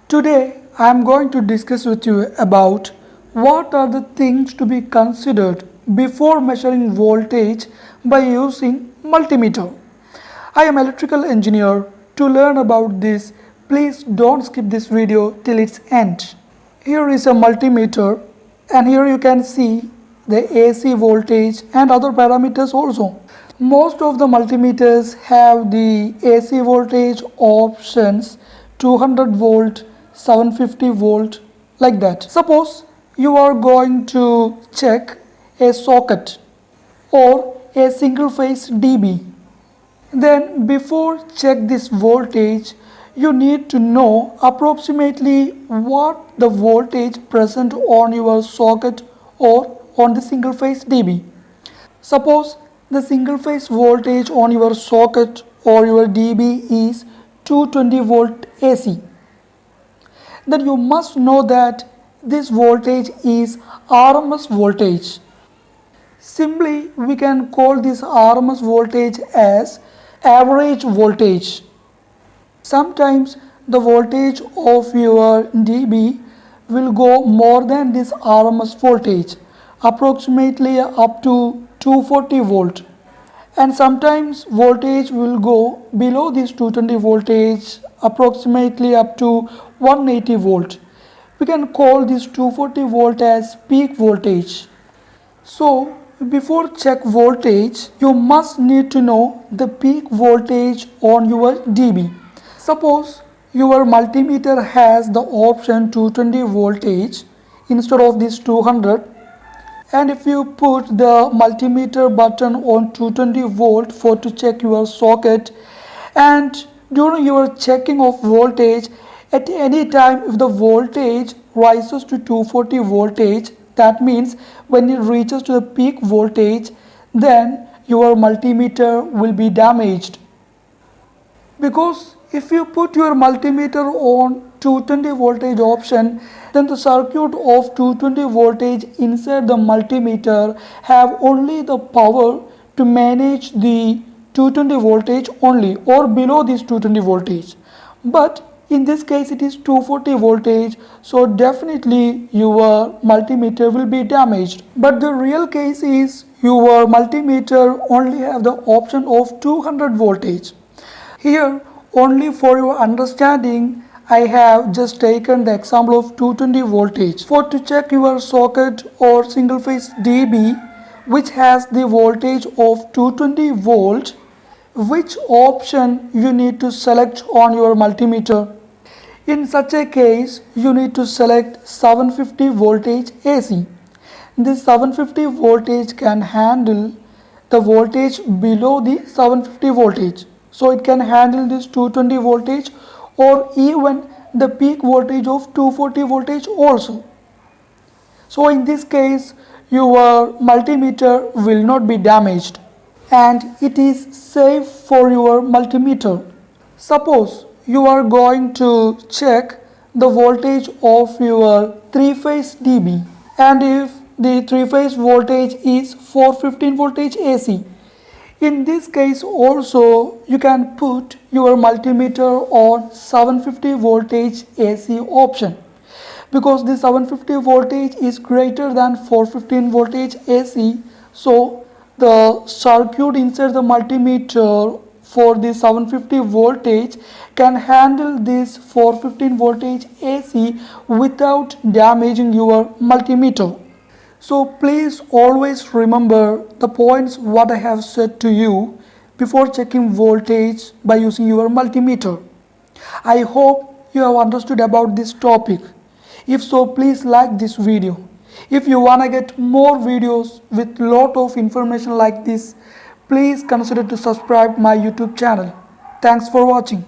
Today I am going to discuss with you about what are the things to be considered before measuring voltage by using multimeter. I am electrical engineer. To learn about this, please don't skip this video till its end. Here is a multimeter and here you can see the AC voltage and other parameters also. Most of the multimeters have the AC voltage options 200 volt, 750 volt, like that. Suppose you are going to check a socket or a single phase DB. Then before check this voltage, you need to know approximately what the voltage present on your socket or on the single phase DB. Suppose the single phase voltage on your socket or your DB is 220 volt AC. Then you must know that this voltage is RMS voltage. Simply we can call this RMS voltage as average voltage. Sometimes the voltage of your DB will go more than this RMS voltage, approximately up to 240 volt, and sometimes voltage will go below this 220 voltage, approximately up to 180 volt. We can call this 240 volt as peak voltage. So before check voltage, you must need to know the peak voltage on your DB. Suppose your multimeter has the option 220 voltage instead of this 200, and if you put the multimeter button on 220 volt for to check your socket, and during your checking of voltage, at any time if the voltage rises to 240 voltage, that means when it reaches to the peak voltage, then your multimeter will be damaged. Because if you put your multimeter on 220 voltage option, then the circuit of 220 voltage inside the multimeter have only the power to manage the 220 voltage only or below this 220 voltage. But in this case it is 240 voltage, so definitely your multimeter will be damaged. But the real case is your multimeter only have the option of 200 voltage. Here only for your understanding, I have just taken the example of 220 voltage. For to check your socket or single phase DB which has the voltage of 220 volt, which option you need to select on your multimeter? In such a case, you need to select 750 voltage AC. This 750 voltage can handle the voltage below the 750 voltage. So it can handle this 220 voltage or even the peak voltage of 240 voltage also. So in this case, your multimeter will not be damaged and it is safe for your multimeter. Suppose you are going to check the voltage of your 3-phase DB, and if the 3-phase voltage is 415 voltage AC, in this case also you can put your multimeter on 750 voltage AC option, because the 750 voltage is greater than 415 voltage AC. So the circuit inside the multimeter for the 750 voltage can handle this 415 voltage AC without damaging your multimeter. So please always remember the points what I have said to you before checking voltage by using your multimeter. I hope you have understood about this topic. If so, please like this video. If you wanna get more videos with lot of information like this, please consider to subscribe my YouTube channel. Thanks for watching.